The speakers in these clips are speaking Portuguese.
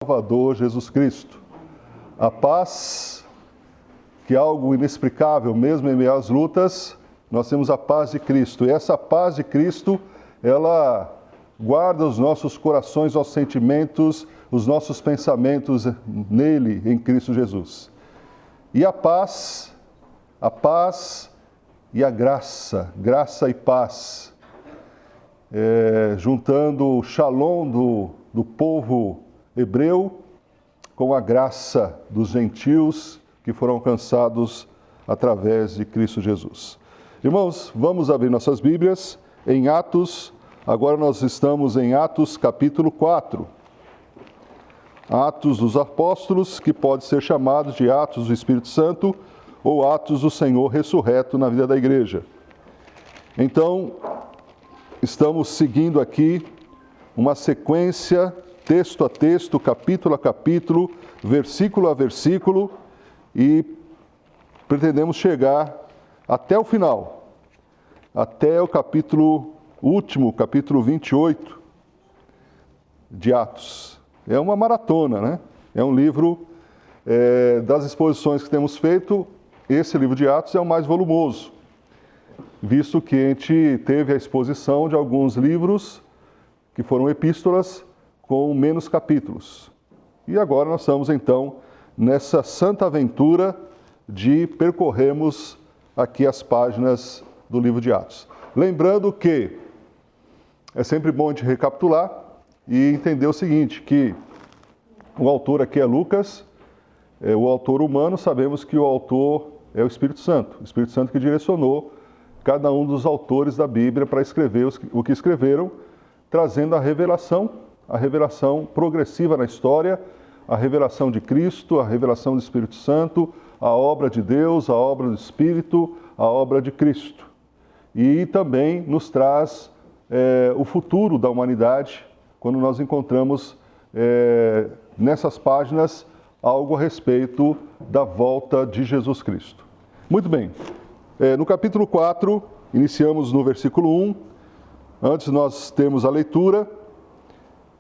Salvador Jesus Cristo. A paz, que é algo inexplicável, mesmo em meio às lutas, nós temos a paz de Cristo. E essa paz de Cristo, ela guarda os nossos corações, nossos sentimentos, os nossos pensamentos nele, em Cristo Jesus. E a paz e a graça e paz, juntando o shalom do povo hebreu com a graça dos gentios que foram alcançados através de Cristo Jesus. Irmãos, vamos abrir nossas Bíblias em Atos. Agora nós estamos em Atos capítulo 4. Atos dos Apóstolos, que pode ser chamado de Atos do Espírito Santo ou Atos do Senhor ressurreto na vida da igreja. Então, estamos seguindo aqui uma sequência, texto a texto, capítulo a capítulo, versículo a versículo, e pretendemos chegar até o final, até o capítulo último, capítulo 28 de Atos. É uma maratona, né? É um livro, das exposições que temos feito, esse livro de Atos é o mais volumoso, visto que a gente teve a exposição de alguns livros que foram epístolas com menos capítulos. E agora nós estamos, então, nessa santa aventura de percorrermos aqui as páginas do livro de Atos. Lembrando que é sempre bom a gente recapitular e entender o seguinte, que o autor aqui é Lucas, o autor humano, sabemos que o autor é o Espírito Santo que direcionou cada um dos autores da Bíblia para escrever o que escreveram, trazendo a revelação progressiva na história, a revelação de Cristo, a revelação do Espírito Santo, a obra de Deus, a obra do Espírito, a obra de Cristo. E também nos traz o futuro da humanidade, quando nós encontramos nessas páginas algo a respeito da volta de Jesus Cristo. Muito bem, no capítulo 4, iniciamos no versículo 1, antes nós temos a leitura,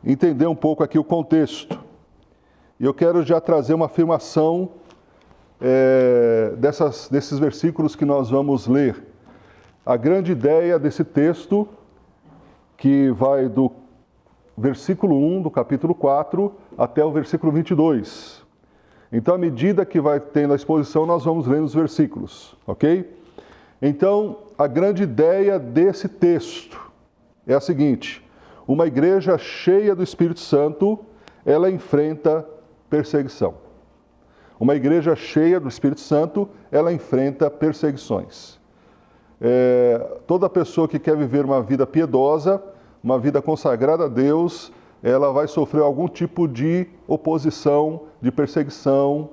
entender um pouco aqui o contexto. E eu quero já trazer uma afirmação desses versículos que nós vamos ler. A grande ideia desse texto, que vai do versículo 1 do capítulo 4 até o versículo 22. Então, à medida que vai tendo a exposição, nós vamos lendo os versículos, ok? Então, a grande ideia desse texto é a seguinte: uma igreja cheia do Espírito Santo, ela enfrenta perseguição. Uma igreja cheia do Espírito Santo, ela enfrenta perseguições. Toda pessoa que quer viver uma vida piedosa, uma vida consagrada a Deus, ela vai sofrer algum tipo de oposição, de perseguição,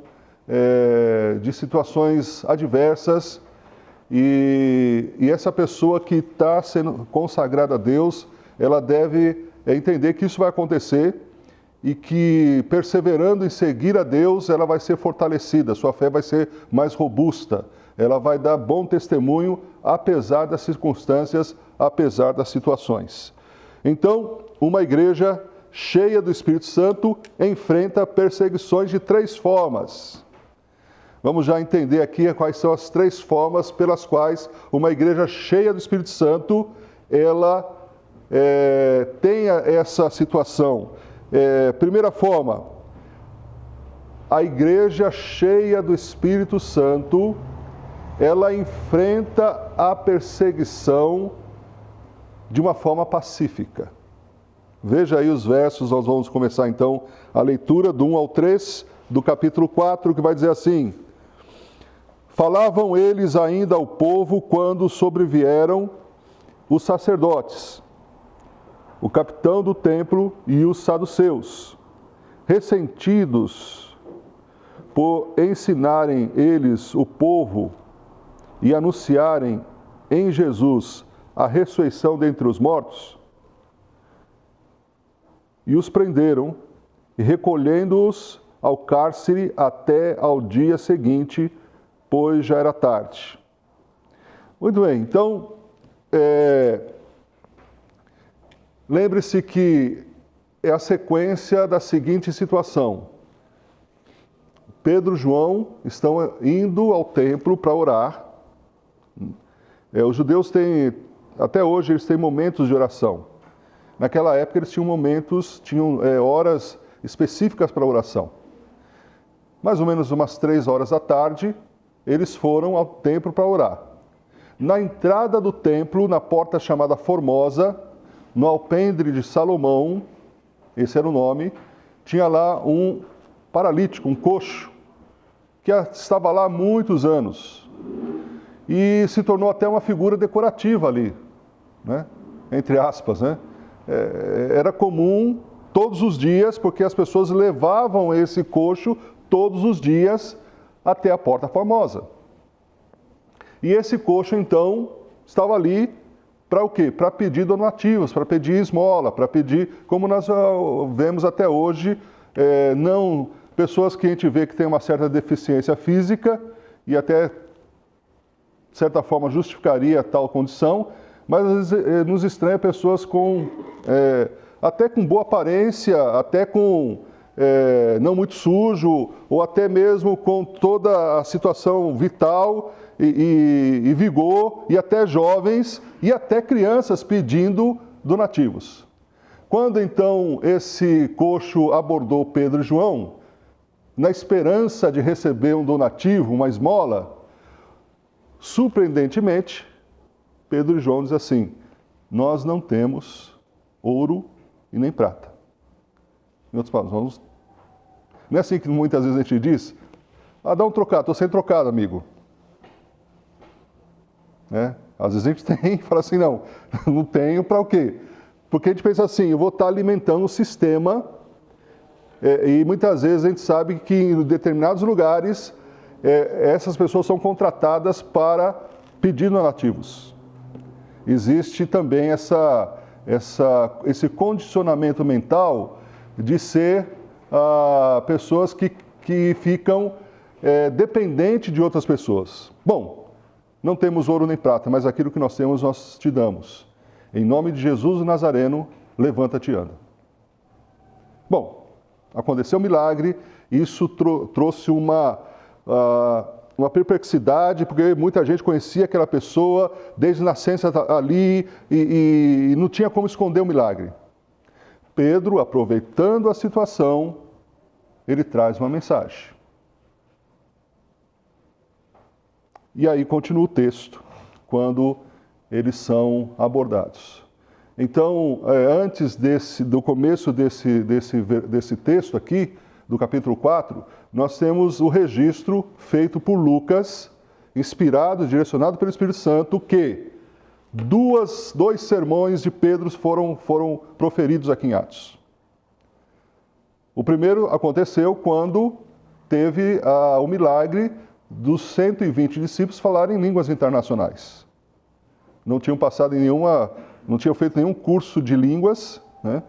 de situações adversas. E essa pessoa que está sendo consagrada a Deus, ela deve entender que isso vai acontecer e que, perseverando em seguir a Deus, ela vai ser fortalecida, sua fé vai ser mais robusta, ela vai dar bom testemunho, apesar das circunstâncias, apesar das situações. Então, uma igreja cheia do Espírito Santo enfrenta perseguições de 3 formas. Vamos já entender aqui quais são as 3 formas pelas quais uma igreja cheia do Espírito Santo, ela tem essa situação. Primeira forma, a igreja cheia do Espírito Santo, ela enfrenta a perseguição de uma forma pacífica. Veja aí os versos, nós vamos começar então a leitura do 1 ao 3 do capítulo 4, que vai dizer assim: falavam eles ainda ao povo quando sobrevieram os sacerdotes, o capitão do templo e os saduceus, ressentidos por ensinarem eles o povo e anunciarem em Jesus a ressurreição dentre os mortos. E os prenderam, e recolhendo-os ao cárcere até ao dia seguinte, pois já era tarde. Muito bem, então, lembre-se que é a sequência da seguinte situação. Pedro e João estão indo ao templo para orar. Os judeus têm, até hoje, eles têm momentos de oração. Naquela época eles tinham momentos, horas específicas para oração. Mais ou menos umas 3 horas da tarde, eles foram ao templo para orar. Na entrada do templo, na porta chamada Formosa, no alpendre de Salomão, esse era o nome, tinha lá um paralítico, um coxo, que estava lá há muitos anos. E se tornou até uma figura decorativa ali, né? Entre aspas, né? Era comum todos os dias, porque as pessoas levavam esse coxo todos os dias até a Porta Formosa. E esse coxo, então, estava ali para o quê? Para pedir donativos, para pedir esmola, para pedir, como nós vemos até hoje, não pessoas que a gente vê que tem uma certa deficiência física e até, de certa forma, justificaria tal condição, mas às vezes nos estranha pessoas com, até com boa aparência, até com não muito sujo, ou até mesmo com toda a situação vital e vigor, e até jovens, e até crianças pedindo donativos. Quando então esse coxo abordou Pedro e João, na esperança de receber um donativo, uma esmola, surpreendentemente, Pedro e João dizem assim: nós não temos ouro e nem prata. Em outras palavras, não é assim que muitas vezes a gente diz: dá um trocado, estou sem trocado, amigo. Às vezes a gente tem e fala assim: não tenho para o quê? Porque a gente pensa assim: eu vou estar alimentando o sistema, e muitas vezes a gente sabe que em determinados lugares essas pessoas são contratadas para pedir donativos. Existe também esse condicionamento mental de ser pessoas que ficam dependentes de outras pessoas. Bom, não temos ouro nem prata, mas aquilo que nós temos nós te damos. Em nome de Jesus o Nazareno, levanta-te e anda. Bom, aconteceu um milagre, isso trouxe uma perplexidade, porque muita gente conhecia aquela pessoa desde a nascença ali e não tinha como esconder o milagre. Pedro, aproveitando a situação, ele traz uma mensagem. E aí continua o texto, quando eles são abordados. Então, antes do começo desse texto aqui, do capítulo 4, nós temos o registro feito por Lucas, inspirado, direcionado pelo Espírito Santo, que dois sermões de Pedro foram proferidos aqui em Atos. O primeiro aconteceu quando teve o milagre dos 120 discípulos falarem em línguas internacionais. Não tinham passado não tinham feito nenhum curso de línguas, né?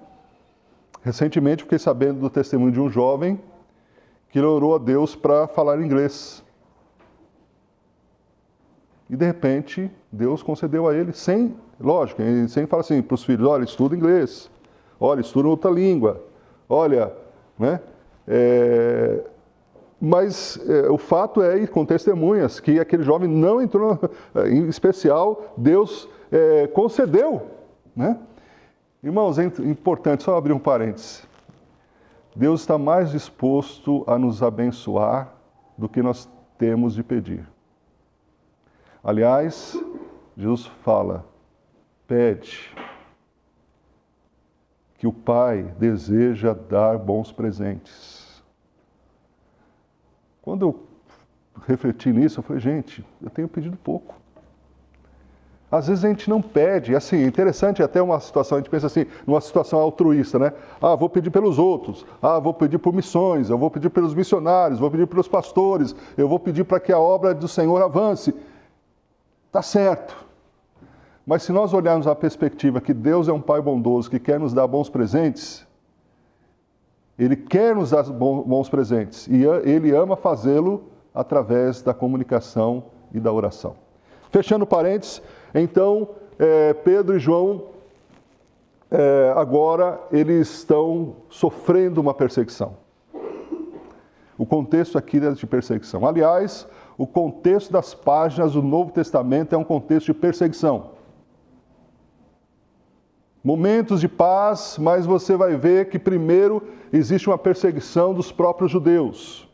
Recentemente fiquei sabendo do testemunho de um jovem que ele orou a Deus para falar inglês. E de repente, Deus concedeu a ele, lógico, sem falar assim para os filhos: olha, estuda inglês, olha, estuda outra língua, olha, né? Mas o fato e com testemunhas, que aquele jovem não entrou, em especial, Deus concedeu, né? Irmãos, é importante, só abrir um parênteses. Deus está mais disposto a nos abençoar do que nós temos de pedir. Aliás, Jesus fala: pede, que o Pai deseja dar bons presentes. Quando eu refleti nisso, eu falei: gente, eu tenho pedido pouco. Às vezes a gente não pede, assim, interessante até uma situação, a gente pensa assim, numa situação altruísta, né? Vou pedir pelos outros, vou pedir por missões, eu vou pedir pelos missionários, vou pedir pelos pastores, eu vou pedir para que a obra do Senhor avance. Está certo. Mas se nós olharmos a perspectiva que Deus é um Pai bondoso, que quer nos dar bons presentes, Ele quer nos dar bons presentes, e Ele ama fazê-lo através da comunicação e da oração. Fechando parênteses, então, Pedro e João agora eles estão sofrendo uma perseguição. O contexto aqui é de perseguição. Aliás, o contexto das páginas do Novo Testamento é um contexto de perseguição. Momentos de paz, mas você vai ver que primeiro existe uma perseguição dos próprios judeus.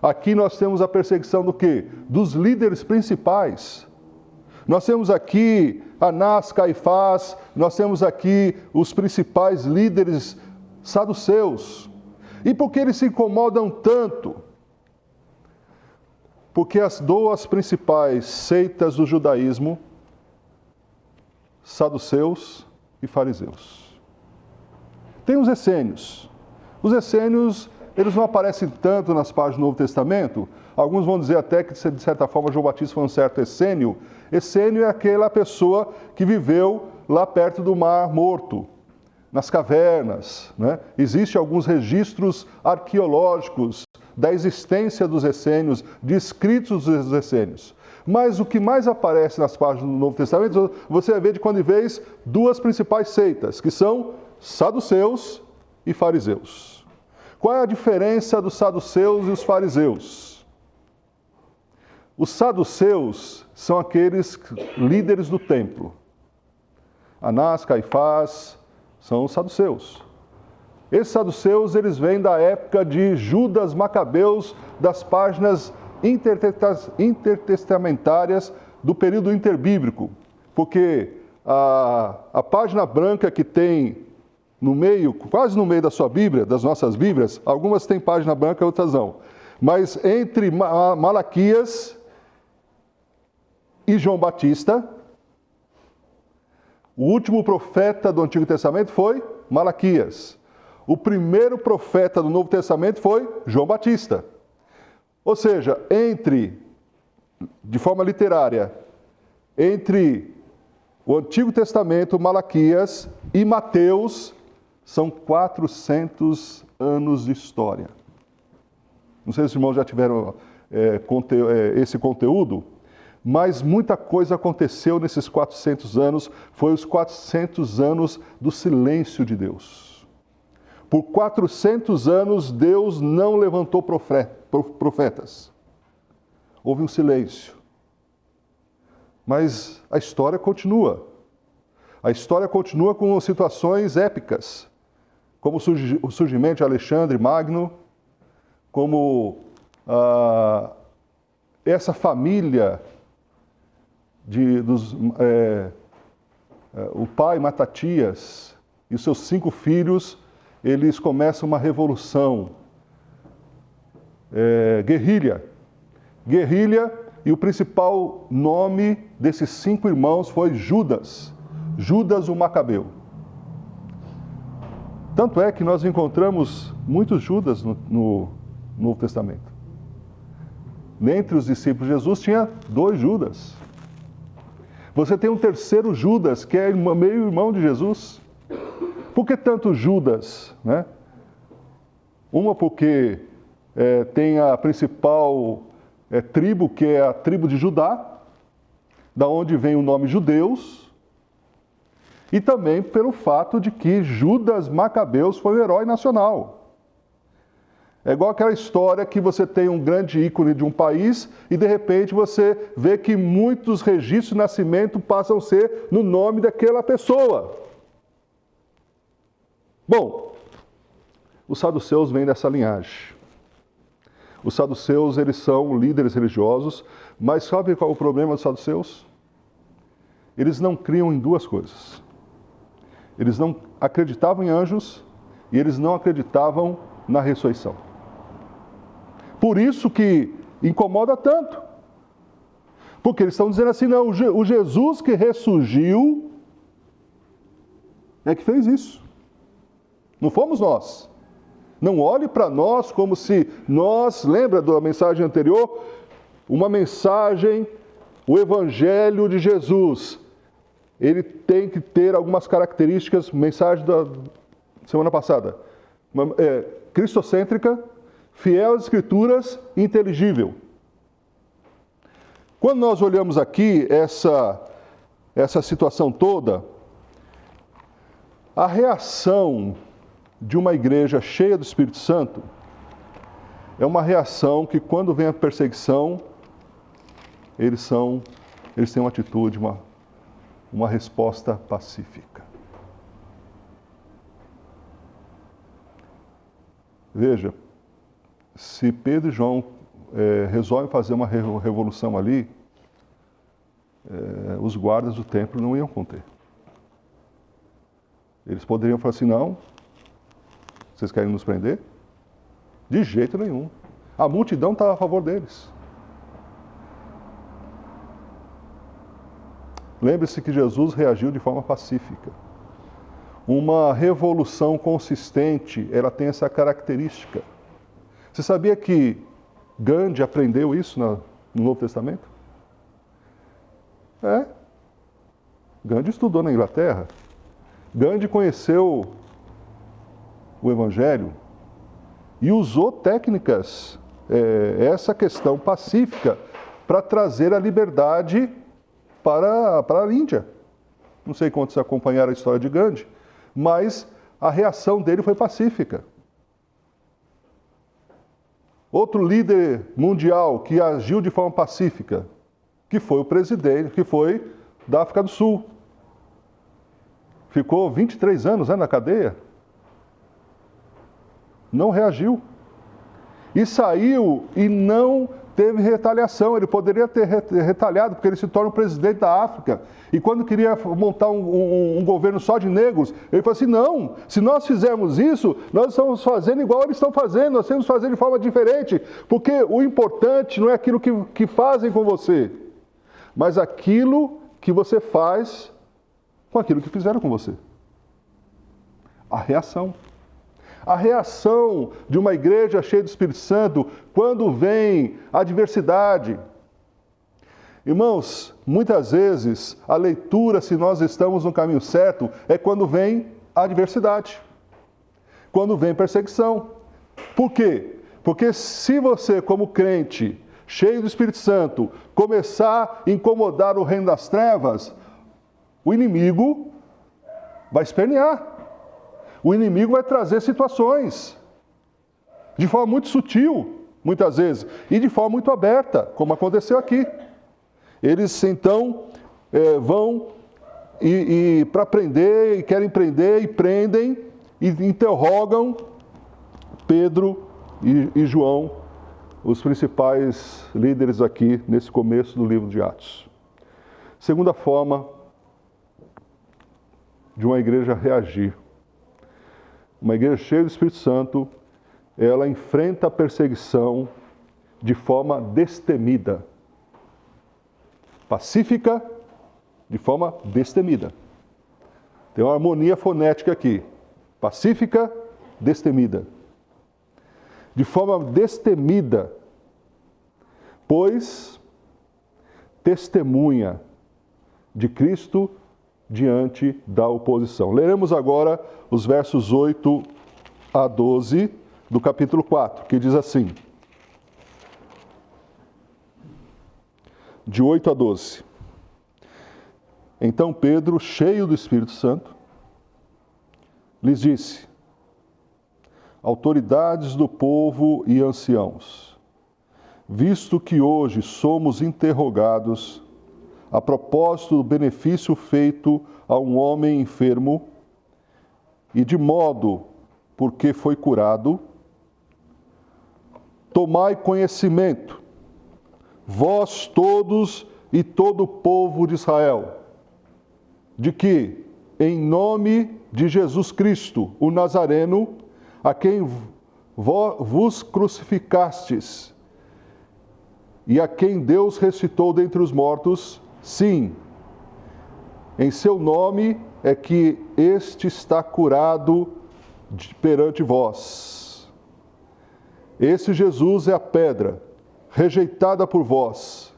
Aqui nós temos a perseguição do quê? Dos líderes principais. Nós temos aqui Anás, Caifás, nós temos aqui os principais líderes saduceus. E por que eles se incomodam tanto? Porque as duas principais seitas do judaísmo, saduceus e fariseus. Tem os essênios. Os essênios, eles não aparecem tanto nas páginas do Novo Testamento. Alguns vão dizer até que, de certa forma, João Batista foi um certo essênio. Essênio é aquela pessoa que viveu lá perto do Mar Morto, nas cavernas, né? Existem alguns registros arqueológicos da existência dos essênios, de escritos dos essênios. Mas o que mais aparece nas páginas do Novo Testamento, você vai ver de quando em vez duas principais seitas, que são saduceus e fariseus. Qual é a diferença dos saduceus e os fariseus? Os saduceus são aqueles líderes do templo. Anás, Caifás, são os saduceus. Esses saduceus, eles vêm da época de Judas Macabeus, das páginas intertestamentárias do período interbíblico. Porque a página branca que tem no meio, quase no meio da sua Bíblia, das nossas Bíblias, algumas têm página branca, outras não. Mas entre Malaquias e João Batista, o último profeta do Antigo Testamento foi Malaquias. O primeiro profeta do Novo Testamento foi João Batista. Ou seja, de forma literária, entre o Antigo Testamento, Malaquias e Mateus, são 400 anos de história. Não sei se os irmãos já tiveram esse conteúdo, mas muita coisa aconteceu nesses 400 anos, foi os 400 anos do silêncio de Deus. Por 400 anos, Deus não levantou profetas. Houve um silêncio. Mas a história continua. A história continua com situações épicas, como o surgimento de Alexandre Magno, como essa família o pai Matatias e os seus 5 filhos, eles começam uma revolução, guerrilha, e o principal nome desses 5 irmãos foi Judas o Macabeu. Tanto é que nós encontramos muitos Judas no Novo Testamento. Dentre os discípulos de Jesus tinha 2 Judas. Você tem um terceiro Judas, que é meio irmão de Jesus. Por que tanto Judas? Né? Uma porque tem a principal tribo, que é a tribo de Judá, da onde vem o nome judeus, e também pelo fato de que Judas Macabeus foi um herói nacional. É igual aquela história que você tem um grande ícone de um país e de repente você vê que muitos registros de nascimento passam a ser no nome daquela pessoa. Bom, os saduceus vêm dessa linhagem. Os saduceus, eles são líderes religiosos, mas sabe qual é o problema dos saduceus? Eles não criam em 2 coisas. Eles não acreditavam em anjos e eles não acreditavam na ressurreição. Por isso que incomoda tanto. Porque eles estão dizendo assim, não, o Jesus que ressurgiu é que fez isso. Não fomos nós. Não olhe para nós como se nós, lembra da mensagem anterior? Uma mensagem, o Evangelho de Jesus, ele tem que ter algumas características, mensagem da semana passada, cristocêntrica, fiel às Escrituras e inteligível. Quando nós olhamos aqui essa situação toda, A reação de uma igreja cheia do Espírito Santo é uma reação que, quando vem a perseguição, eles têm uma atitude, uma resposta pacífica. Veja, se Pedro e João resolvem fazer uma revolução ali, os guardas do templo não iam conter. Eles poderiam falar assim, não, vocês querem nos prender? De jeito nenhum. A multidão estava a favor deles. Lembre-se que Jesus reagiu de forma pacífica. Uma revolução consistente, ela tem essa característica. Você sabia que Gandhi aprendeu isso no Novo Testamento? Gandhi estudou na Inglaterra. Gandhi conheceu o Evangelho e usou técnicas, essa questão pacífica, para trazer a liberdade para a Índia. Não sei quantos acompanharam a história de Gandhi, mas a reação dele foi pacífica. Outro líder mundial que agiu de forma pacífica, que foi o presidente, que foi da África do Sul. Ficou 23 anos na cadeia. Não reagiu. E saiu e não teve retaliação. Ele poderia ter retalhado, porque ele se torna o presidente da África. E quando queria montar um governo só de negros, ele falou assim, não, se nós fizermos isso, nós estamos fazendo igual eles estão fazendo, nós temos que fazer de forma diferente, porque o importante não é aquilo que fazem com você, mas aquilo que você faz com aquilo que fizeram com você. A reação. A reação de uma igreja cheia do Espírito Santo quando vem a adversidade. Irmãos, muitas vezes a leitura, se nós estamos no caminho certo, é quando vem a adversidade. Quando vem perseguição. Por quê? Porque se você, como crente, cheio do Espírito Santo, começar a incomodar o reino das trevas, o inimigo vai espernear. O inimigo vai trazer situações de forma muito sutil, muitas vezes, e de forma muito aberta, como aconteceu aqui. Eles, então, vão para prender, e querem prender, e prendem, e interrogam Pedro e João, os principais líderes aqui, nesse começo do livro de Atos. Segunda forma de uma igreja reagir. Uma igreja cheia do Espírito Santo, ela enfrenta a perseguição de forma destemida. Pacífica, de forma destemida. Tem uma harmonia fonética aqui. Pacífica, destemida. De forma destemida, pois testemunha de Cristo diante da oposição. Leremos agora os versos 8 a 12 do capítulo 4, que diz assim, de 8 a 12. Então Pedro, cheio do Espírito Santo, lhes disse, autoridades do povo e anciãos, visto que hoje somos interrogados a propósito do benefício feito a um homem enfermo e de modo porque foi curado, tomai conhecimento, vós todos e todo o povo de Israel, de que, em nome de Jesus Cristo, o Nazareno, a quem vos crucificastes, e a quem Deus ressuscitou dentre os mortos, sim, em seu nome é que este está curado perante vós. Esse Jesus é a pedra, rejeitada por vós,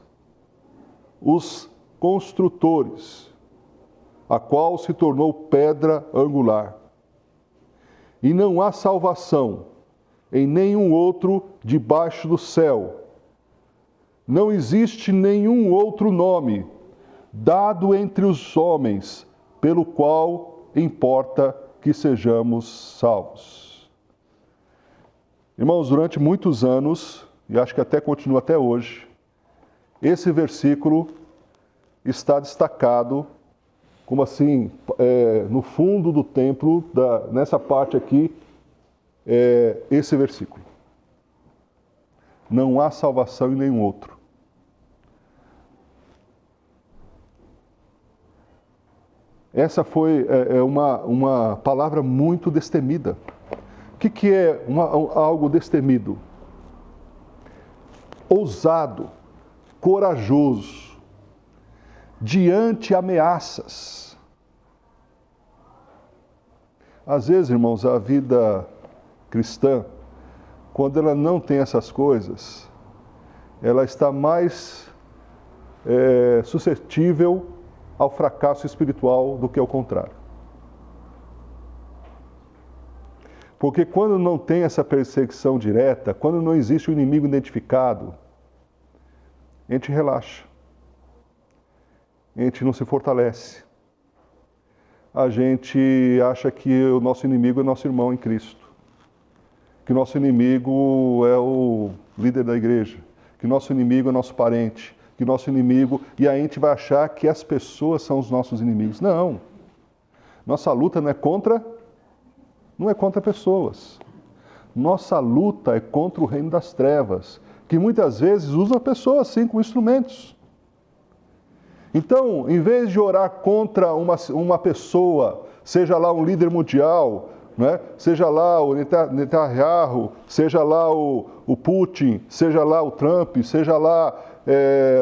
os construtores, a qual se tornou pedra angular. E não há salvação em nenhum outro debaixo do céu. Não existe nenhum outro nome dado entre os homens, pelo qual importa que sejamos salvos. Irmãos, durante muitos anos, e acho que até continua até hoje, esse versículo está destacado como assim, no fundo do templo, nessa parte aqui, esse versículo. Não há salvação em nenhum outro. Essa foi uma palavra muito destemida. O que é algo destemido? Ousado, corajoso, diante ameaças. Às vezes, irmãos, a vida cristã, quando ela não tem essas coisas, ela está mais suscetível ao fracasso espiritual do que ao contrário. Porque quando não tem essa perseguição direta, quando não existe o inimigo identificado, a gente relaxa. A gente não se fortalece. A gente acha que o nosso inimigo é nosso irmão em Cristo. Que o nosso inimigo é o líder da igreja. Que o nosso inimigo é nosso parente. Que o nosso inimigo... E a gente vai achar que as pessoas são os nossos inimigos. Não. Nossa luta não é contra pessoas. Nossa luta é contra o reino das trevas, que muitas vezes usa pessoas assim como instrumentos. Então, em vez de orar contra uma pessoa, seja lá um líder mundial, né? Seja lá o Netanyahu, seja lá o Putin, seja lá o Trump, seja lá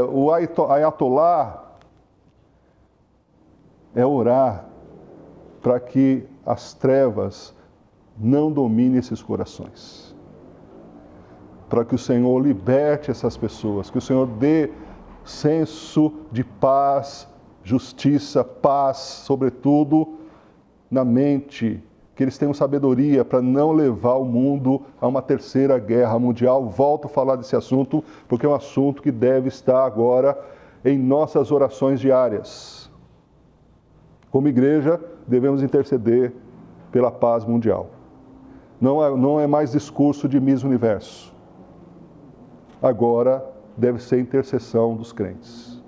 o Ayatollah, é orar para que as trevas não dominem esses corações. Para que o Senhor liberte essas pessoas, que o Senhor dê senso de paz, justiça, paz, sobretudo na mente, que eles tenham sabedoria para não levar o mundo a uma terceira guerra mundial. Volto a falar desse assunto, porque é um assunto que deve estar agora em nossas orações diárias. Como igreja, devemos interceder pela paz mundial. Não é mais discurso de Miss Universo. Agora deve ser intercessão dos crentes.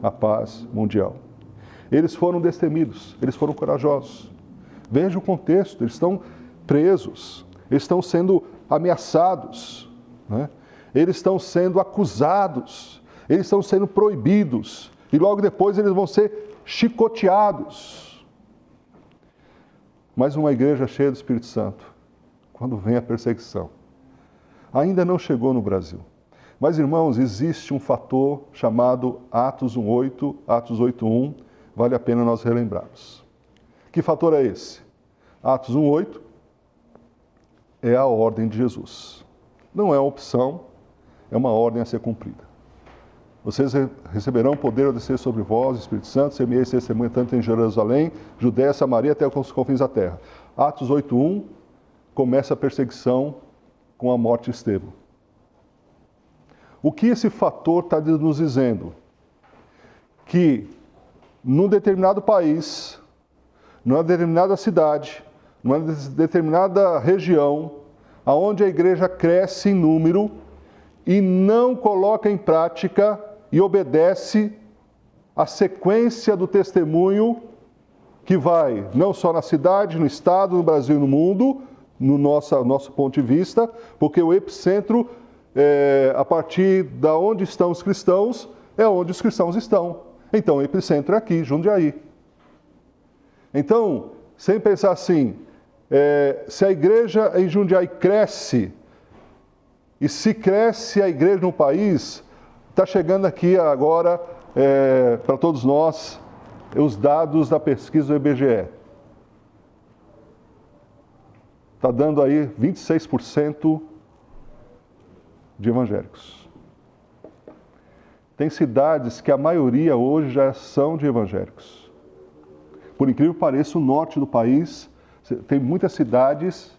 A paz mundial. Eles foram destemidos, eles foram corajosos. Veja o contexto, eles estão presos, eles estão sendo ameaçados, né? Eles estão sendo acusados, eles estão sendo proibidos, e logo depois eles vão ser chicoteados. Mas uma igreja cheia do Espírito Santo, quando vem a perseguição, ainda não chegou no Brasil. Mas, irmãos, existe um fator chamado Atos 1:8, Atos 8:1, vale a pena nós relembrarmos. Que fator é esse? Atos 1:8 é a ordem de Jesus. Não é uma opção, é uma ordem a ser cumprida. Vocês receberão poder ao descer sobre vós, Espírito Santo, semeeis testemunha tanto em Jerusalém, Judéia, Samaria, até os confins da terra. Atos 8:1 começa a perseguição com a morte de Estevão. O que esse fator está nos dizendo? Que num determinado país, numa determinada cidade, numa determinada região, aonde a igreja cresce em número e não coloca em prática e obedece a sequência do testemunho que vai não só na cidade, no estado, no Brasil e no mundo, no nosso ponto de vista, porque o epicentro, a partir da onde estão os cristãos, é onde os cristãos estão. Então, o epicentro é aqui, Jundiaí. Então, sem pensar assim, se a igreja em Jundiaí cresce, e se cresce a igreja no país, está chegando aqui agora, para todos nós, os dados da pesquisa do IBGE. Está dando aí 26% de evangélicos. Tem cidades que a maioria hoje já são de evangélicos. Por incrível que pareça, o norte do país tem muitas cidades,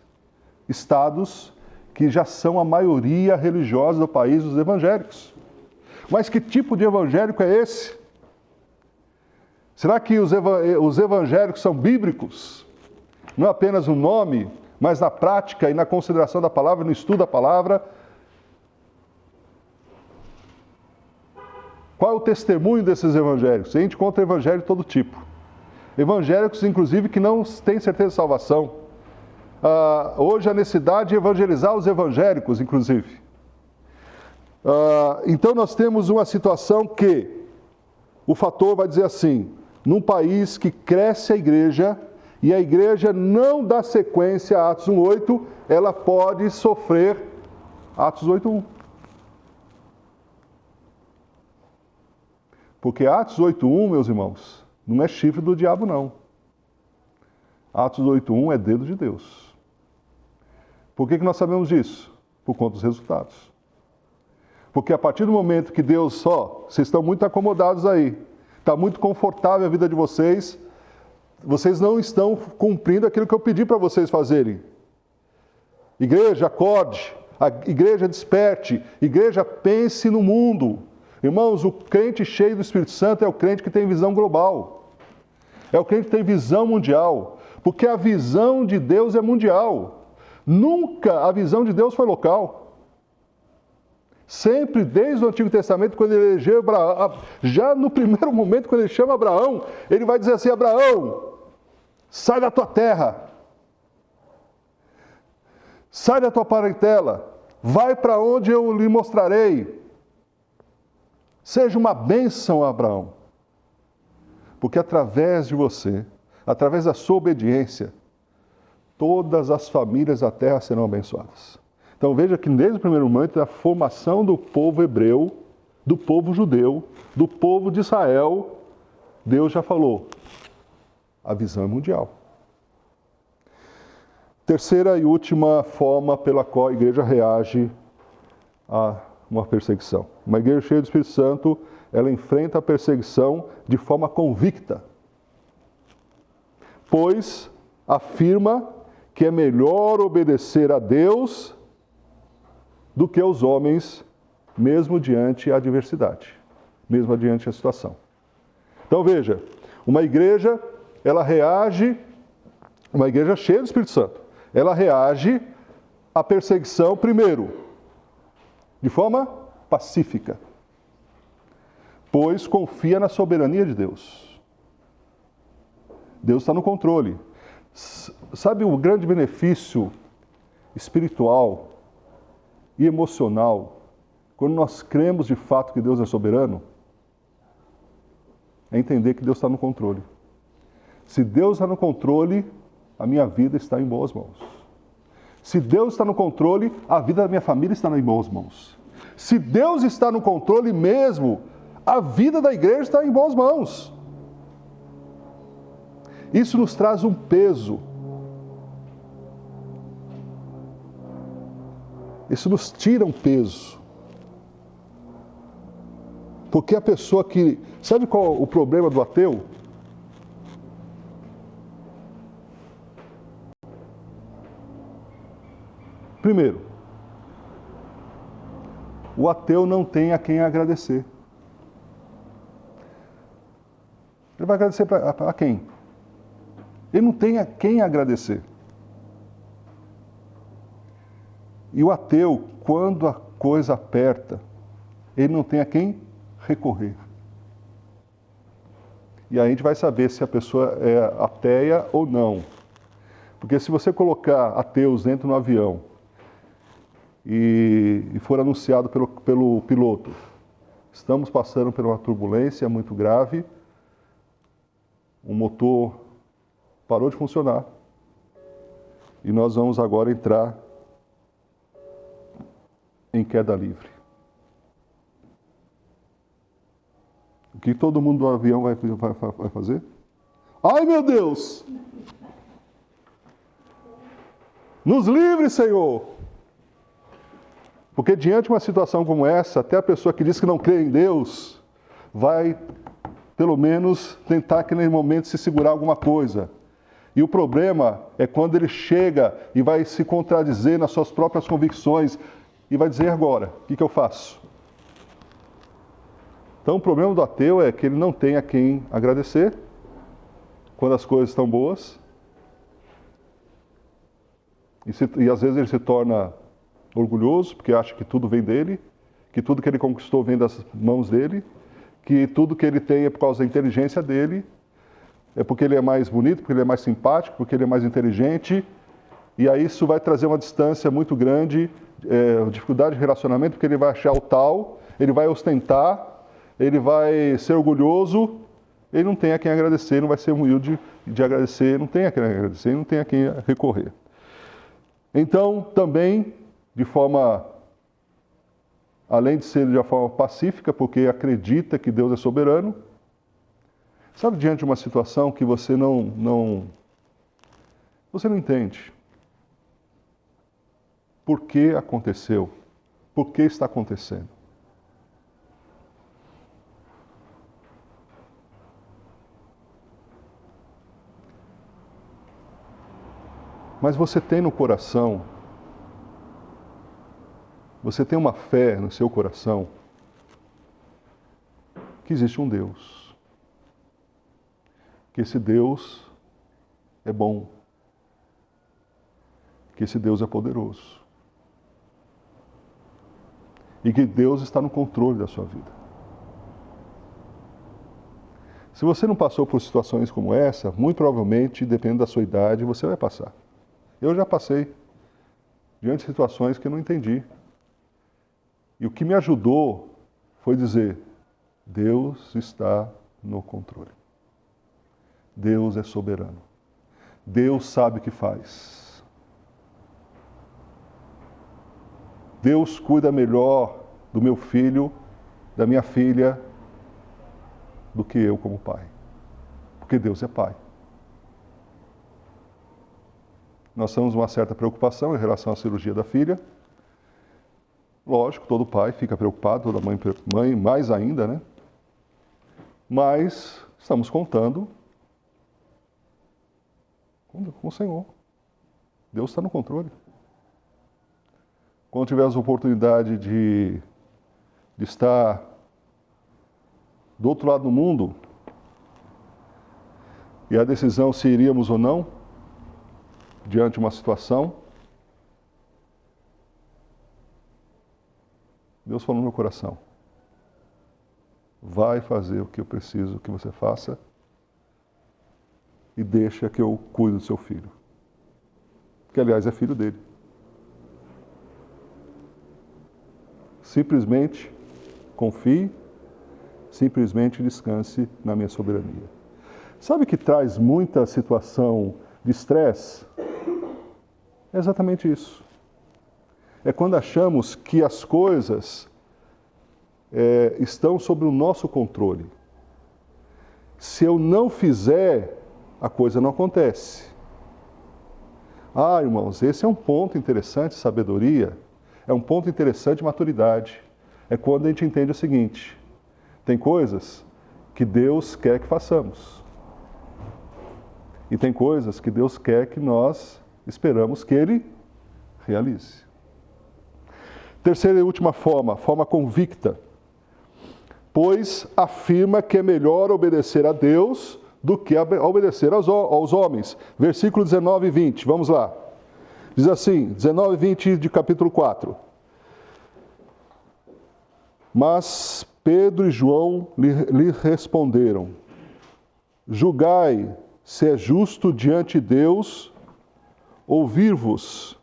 estados, que já são a maioria religiosa do país, os evangélicos. Mas que tipo de evangélico é esse? Será que os evangélicos são bíblicos? não é apenas um nome, mas na prática e na consideração da palavra, no estudo da palavra. Qual é o testemunho desses evangélicos? A gente encontra evangelho de todo tipo. Evangélicos, inclusive, que não têm certeza de salvação. Hoje a necessidade de evangelizar os evangélicos, inclusive. Então nós temos uma situação que o fator vai dizer assim, num país que cresce a igreja e a igreja não dá sequência a Atos 1:8, ela pode sofrer Atos 8:1. Porque Atos 8:1, meus irmãos, não é chifre do diabo, não. Atos 8:1 é dedo de Deus. Por que nós sabemos disso? Por conta dos resultados. Porque a partir do momento que Deus, vocês estão muito acomodados aí, está muito confortável a vida de vocês, vocês não estão cumprindo aquilo que eu pedi para vocês fazerem. Igreja, acorde. A igreja, desperte. Igreja, pense no mundo. Irmãos, o crente cheio do Espírito Santo é o crente que tem visão global. É o crente que tem visão mundial. Porque a visão de Deus é mundial. Nunca a visão de Deus foi local. Sempre, desde o Antigo Testamento, quando ele elegeu Abraão, já no primeiro momento, quando ele chama Abraão, ele vai dizer assim, Abraão, sai da tua terra, sai da tua parentela, vai para onde eu lhe mostrarei. Seja uma bênção, Abraão, porque através de você, através da sua obediência, todas as famílias da terra serão abençoadas. Então veja que desde o primeiro momento, a formação do povo hebreu, do povo judeu, do povo de Israel, Deus já falou, a visão é mundial. Terceira e última forma pela qual a igreja reage a uma perseguição. Uma igreja cheia do Espírito Santo, ela enfrenta a perseguição de forma convicta, pois afirma que é melhor obedecer a Deus do que aos homens, mesmo diante a adversidade, mesmo diante a situação. Então veja, uma igreja, ela reage, uma igreja cheia do Espírito Santo, ela reage à perseguição, primeiro, de forma pacífica, pois confia na soberania de Deus. Deus está no controle. Sabe o grande benefício espiritual e emocional, quando nós cremos de fato que Deus é soberano? É entender que Deus está no controle. Se Deus está no controle, a minha vida está em boas mãos. Se Deus está no controle, a vida da minha família está em boas mãos. Se Deus está no controle mesmo, a vida da igreja está em boas mãos. Isso nos traz um peso. Isso nos tira um peso. Porque a pessoa que... Sabe qual é o problema do ateu? Primeiro, o ateu não tem a quem agradecer. Ele vai agradecer a quem? Ele não tem a quem agradecer. E o ateu, quando a coisa aperta, ele não tem a quem recorrer. E aí a gente vai saber se a pessoa é ateia ou não. Porque se você colocar ateus dentro do avião e for anunciado pelo piloto, estamos passando por uma turbulência muito grave, o motor parou de funcionar e nós vamos agora entrar em queda livre. O que todo mundo do avião vai fazer? Ai, meu Deus! Nos livre, Senhor! Porque diante de uma situação como essa, até a pessoa que diz que não crê em Deus, vai, pelo menos, tentar naquele momento se segurar alguma coisa. E o problema é quando ele chega e vai se contradizer nas suas próprias convicções e vai dizer agora, o que eu faço? Então o problema do ateu é que ele não tem a quem agradecer quando as coisas estão boas E às vezes ele se torna orgulhoso, porque acha que tudo vem dele, que tudo que ele conquistou vem das mãos dele, que tudo que ele tem é por causa da inteligência dele, é porque ele é mais bonito, porque ele é mais simpático, porque ele é mais inteligente. E aí isso vai trazer uma distância muito grande, dificuldade de relacionamento, porque ele vai achar o tal, ele vai ostentar, ele vai ser orgulhoso, ele não tem a quem agradecer, não vai ser humilde de agradecer, não tem a quem agradecer, não tem a quem recorrer. Então, também, de forma, além de ser de uma forma pacífica, porque acredita que Deus é soberano, sabe, diante de uma situação que você não entende. Por que aconteceu? Por que está acontecendo? Mas você tem no coração, você tem uma fé no seu coração que existe um Deus. Que esse Deus é bom. Que esse Deus é poderoso. E que Deus está no controle da sua vida. Se você não passou por situações como essa, muito provavelmente, dependendo da sua idade, você vai passar. Eu já passei diante de situações que eu não entendi. E o que me ajudou foi dizer: Deus está no controle. Deus é soberano. Deus sabe o que faz. Deus cuida melhor do meu filho, da minha filha, do que eu como pai. Porque Deus é pai. Nós temos uma certa preocupação em relação à cirurgia da filha. Lógico, todo pai fica preocupado, toda mãe mais ainda, né? Mas estamos contando com o Senhor. Deus está no controle. Quando tivermos a oportunidade de estar do outro lado do mundo, e a decisão se iríamos ou não, diante de uma situação, Deus falou no meu coração: vai fazer o que eu preciso que você faça e deixa que eu cuide do seu filho. Que, aliás, é filho dele. Simplesmente confie, simplesmente descanse na minha soberania. Sabe o que traz muita situação de estresse? É exatamente isso. É quando achamos que as coisas estão sob o nosso controle. Se eu não fizer, a coisa não acontece. Ah, irmãos, esse é um ponto interessante de sabedoria, é um ponto interessante de maturidade. É quando a gente entende o seguinte: tem coisas que Deus quer que façamos. E tem coisas que Deus quer que nós esperamos que Ele realize. Terceira e última forma convicta. Pois afirma que é melhor obedecer a Deus do que obedecer aos homens. Versículo 19 e 20, vamos lá. Diz assim, 19 e 20 de capítulo 4. Mas Pedro e João lhe responderam: julgai se é justo diante de Deus ouvir-vos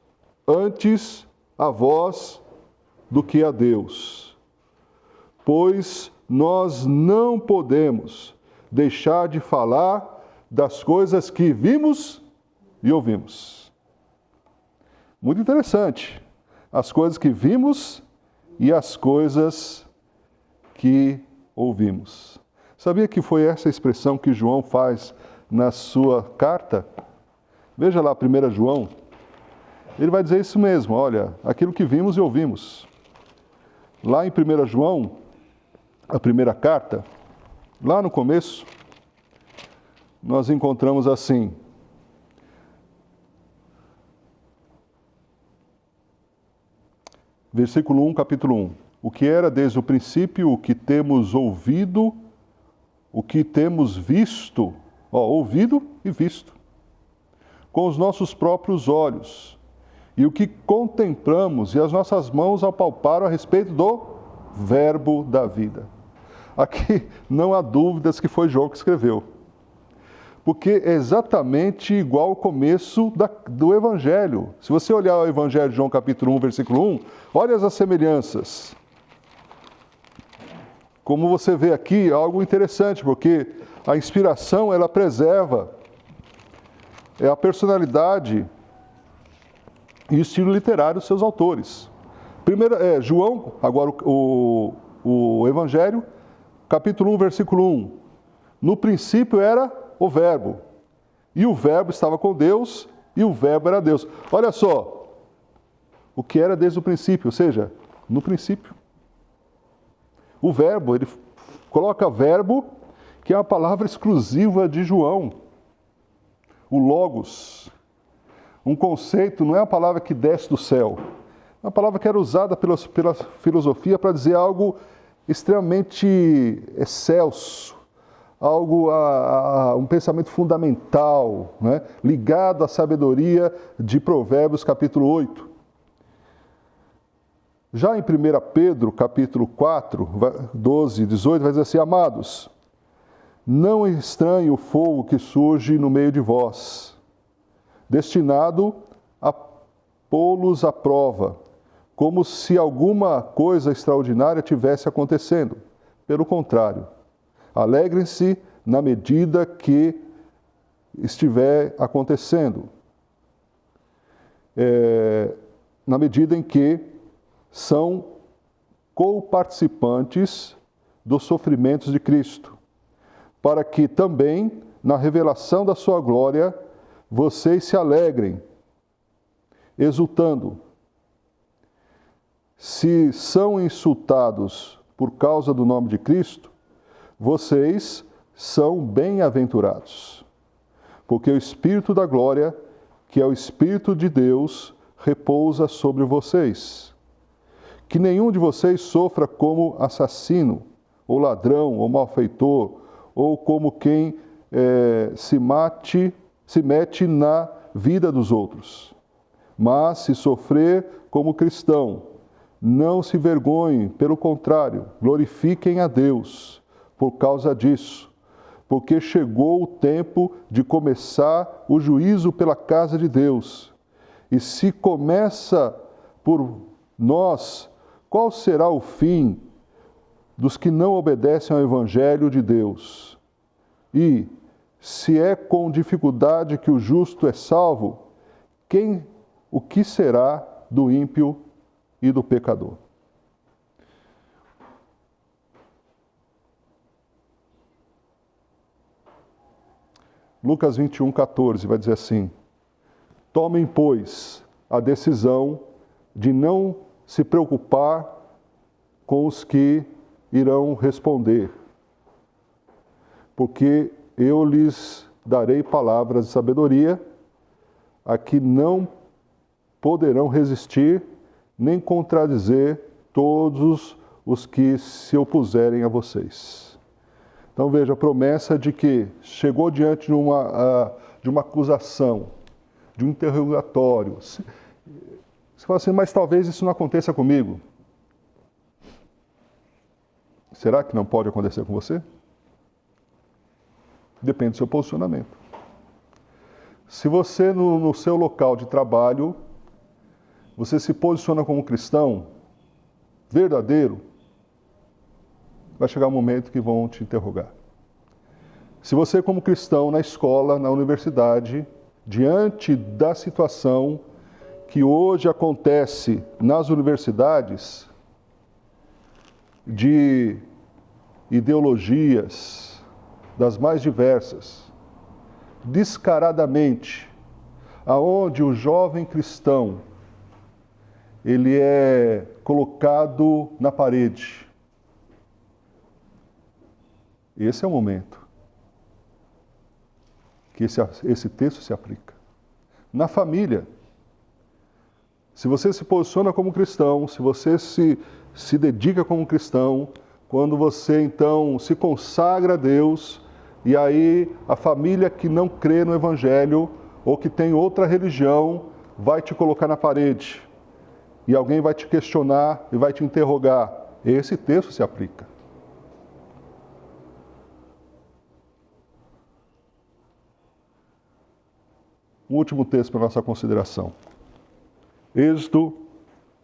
antes a vós do que a Deus. Pois nós não podemos deixar de falar das coisas que vimos e ouvimos. Muito interessante. As coisas que vimos e as coisas que ouvimos. Sabia que foi essa expressão que João faz na sua carta? Veja lá, 1 João. Ele vai dizer isso mesmo, olha, aquilo que vimos e ouvimos. Lá em 1 João, a primeira carta, lá no começo, nós encontramos assim: versículo 1, capítulo 1. O que era desde o princípio, o que temos ouvido, o que temos visto, ouvido e visto, com os nossos próprios olhos, e o que contemplamos e as nossas mãos apalparam a respeito do verbo da vida. Aqui não há dúvidas que foi João que escreveu, porque é exatamente igual ao começo do Evangelho. Se você olhar o Evangelho de João capítulo 1, versículo 1, olha as semelhanças. Como você vê aqui, algo interessante, porque a inspiração, ela preserva a personalidade e o estilo literário dos seus autores. Primeiro, João, agora o Evangelho, capítulo 1, versículo 1. No princípio era o Verbo, e o Verbo estava com Deus, e o Verbo era Deus. Olha só, o que era desde o princípio, ou seja, no princípio. O Verbo, ele coloca verbo, que é uma palavra exclusiva de João. O Logos, um conceito, não é uma palavra que desce do céu. É uma palavra que era usada pela filosofia para dizer algo extremamente excelso, algo um pensamento fundamental, né? Ligado à sabedoria de Provérbios, capítulo 8. Já em 1 Pedro, capítulo 4, 12 e 18, vai dizer assim: amados, não estranhe o fogo que surge no meio de vós, destinado a pô-los à prova, como se alguma coisa extraordinária tivesse acontecendo. Pelo contrário, alegrem-se na medida que estiver acontecendo, na medida em que são co-participantes dos sofrimentos de Cristo, para que também, na revelação da sua glória, vocês se alegrem, exultando. Se são insultados por causa do nome de Cristo, vocês são bem-aventurados, porque o Espírito da glória, que é o Espírito de Deus, repousa sobre vocês. Que nenhum de vocês sofra como assassino, ou ladrão, ou malfeitor, ou como quem se mete na vida dos outros. Mas, se sofrer como cristão, não se vergonhem, pelo contrário, glorifiquem a Deus por causa disso, porque chegou o tempo de começar o juízo pela casa de Deus. E se começa por nós, qual será o fim dos que não obedecem ao Evangelho de Deus? E, se é com dificuldade que o justo é salvo, o que será do ímpio e do pecador? Lucas 21:14 vai dizer assim: tomem, pois, a decisão de não se preocupar com os que irão responder, porque eu lhes darei palavras de sabedoria, a que não poderão resistir, nem contradizer todos os que se opuserem a vocês. Então veja, a promessa de que chegou diante de uma acusação, de um interrogatório. Você fala assim, mas talvez isso não aconteça comigo. Será que não pode acontecer com você? Depende do seu posicionamento. Se você, no seu local de trabalho, você se posiciona como cristão verdadeiro, vai chegar um momento que vão te interrogar. Se você, como cristão, na escola, na universidade, diante da situação que hoje acontece nas universidades, de ideologias das mais diversas, descaradamente, aonde o jovem cristão ele é colocado na parede. Esse é o momento que esse texto se aplica. Na família, se você se posiciona como cristão, se você se dedica como cristão, quando você então se consagra a Deus, e aí a família que não crê no Evangelho ou que tem outra religião vai te colocar na parede e alguém vai te questionar e vai te interrogar, esse texto se aplica. Um último texto para nossa consideração. Êxodo,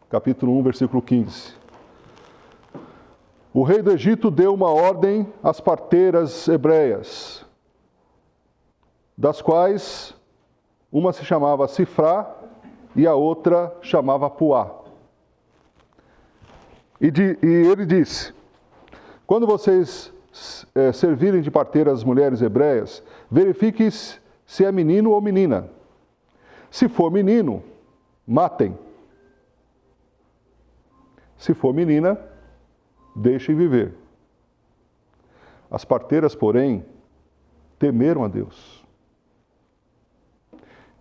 capítulo 1, versículo 15. O rei do Egito deu uma ordem às parteiras hebreias, das quais uma se chamava Sifrá e a outra chamava Puá. E ele disse, quando vocês servirem de parteiras mulheres hebreias, verifiquem se é menino ou menina. Se for menino, matem. Se for menina, deixem viver. As parteiras, porém, temeram a Deus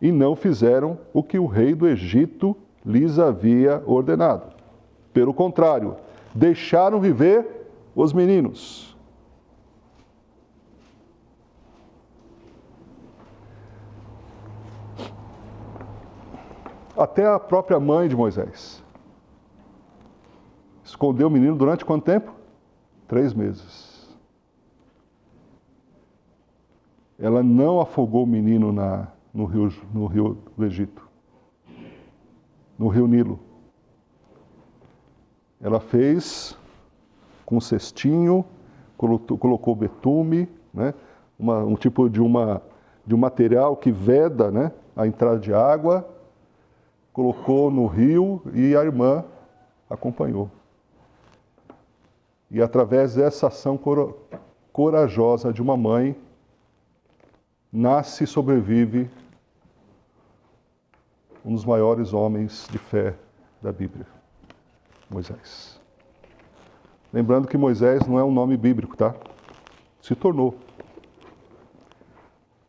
e não fizeram o que o rei do Egito lhes havia ordenado. Pelo contrário, deixaram viver os meninos. Até a própria mãe de Moisés escondeu o menino durante quanto tempo? 3 meses. Ela não afogou o menino no rio do Egito, no rio Nilo. Ela fez com um cestinho, colocou betume, né? Um tipo de um material que veda, né, a entrada de água, colocou no rio e a irmã acompanhou. E através dessa ação corajosa de uma mãe, nasce e sobrevive um dos maiores homens de fé da Bíblia, Moisés. Lembrando que Moisés não é um nome bíblico, tá? Se tornou.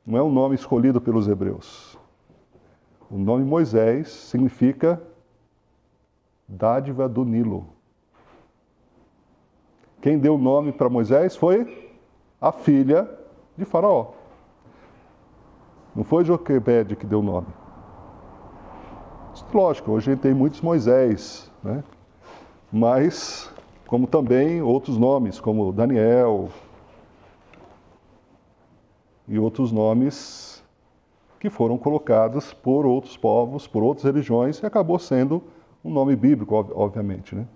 Não é um nome escolhido pelos hebreus. O nome Moisés significa dádiva do Nilo. Quem deu o nome para Moisés foi a filha de Faraó. Não foi Joquebede que deu o nome. Lógico, hoje a gente tem muitos Moisés, né? Mas, como também outros nomes, como Daniel e outros nomes que foram colocados por outros povos, por outras religiões, e acabou sendo um nome bíblico, obviamente, né?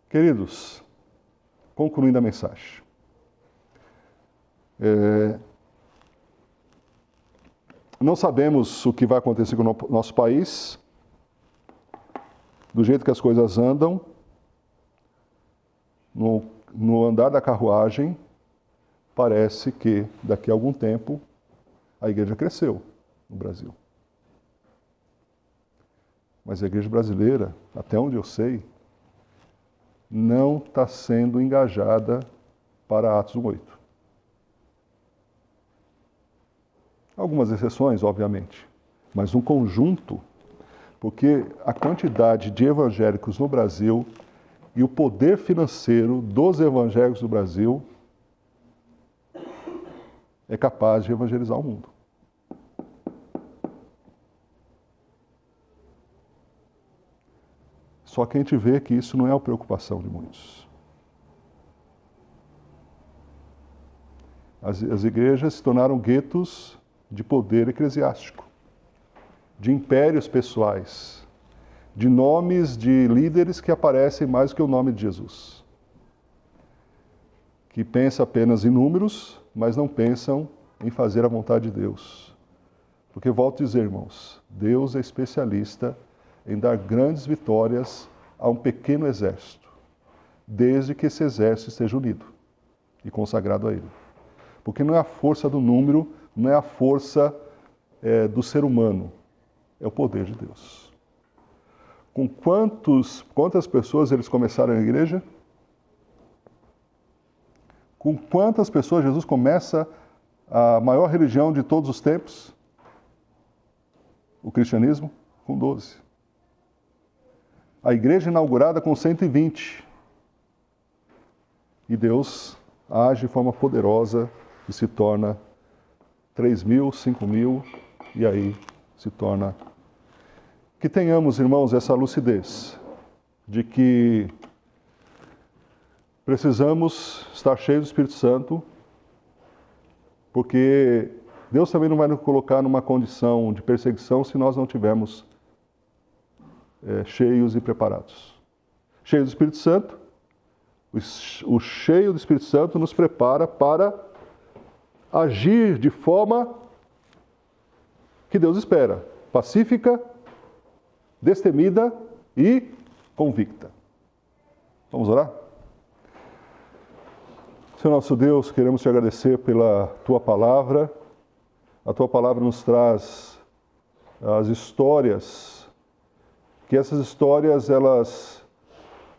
Queridos, concluindo a mensagem. Não sabemos o que vai acontecer com o nosso país, do jeito que as coisas andam, no andar da carruagem, parece que daqui a algum tempo a igreja cresceu no Brasil. Mas a igreja brasileira, até onde eu sei, não está sendo engajada para Atos 1:8. Algumas exceções, obviamente, mas um conjunto, porque a quantidade de evangélicos no Brasil e o poder financeiro dos evangélicos do Brasil é capaz de evangelizar o mundo. Só que a gente vê que isso não é a preocupação de muitos. As igrejas se tornaram guetos de poder eclesiástico, de impérios pessoais, de nomes de líderes que aparecem mais do que o nome de Jesus, que pensam apenas em números, mas não pensam em fazer a vontade de Deus. Porque, volto a dizer, irmãos, Deus é especialista em dar grandes vitórias a um pequeno exército, desde que esse exército esteja unido e consagrado a Ele. Porque não é a força do número, não é a força do ser humano, é o poder de Deus. Com quantas pessoas eles começaram a igreja? Com quantas pessoas Jesus começa a maior religião de todos os tempos? O cristianismo? Com 12. A igreja inaugurada com 120. E Deus age de forma poderosa e se torna 3.000, 5.000, e aí se torna Que tenhamos, irmãos, essa lucidez de que precisamos estar cheios do Espírito Santo, porque Deus também não vai nos colocar numa condição de perseguição se nós não tivermos cheios e preparados. Cheios do Espírito Santo, o cheio do Espírito Santo nos prepara para agir de forma que Deus espera, pacífica, destemida e convicta. Vamos orar? Senhor nosso Deus, queremos te agradecer pela tua palavra. A tua palavra nos traz as histórias, que essas histórias elas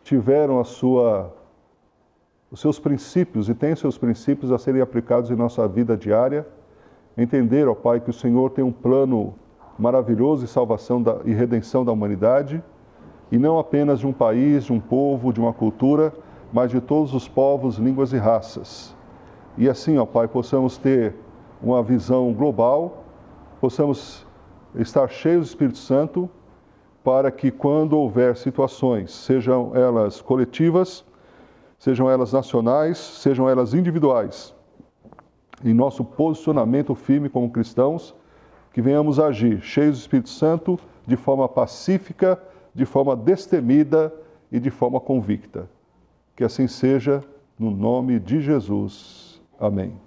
tiveram os seus princípios e têm seus princípios a serem aplicados em nossa vida diária. Entender, ó Pai, que o Senhor tem um plano maravilhoso de salvação e redenção da humanidade, e não apenas de um país, de um povo, de uma cultura, mas de todos os povos, línguas e raças. E assim, ó Pai, possamos ter uma visão global, possamos estar cheios do Espírito Santo, para que quando houver situações, sejam elas coletivas, sejam elas nacionais, sejam elas individuais, em nosso posicionamento firme como cristãos, que venhamos agir cheios do Espírito Santo, de forma pacífica, de forma destemida e de forma convicta. Que assim seja, no nome de Jesus. Amém.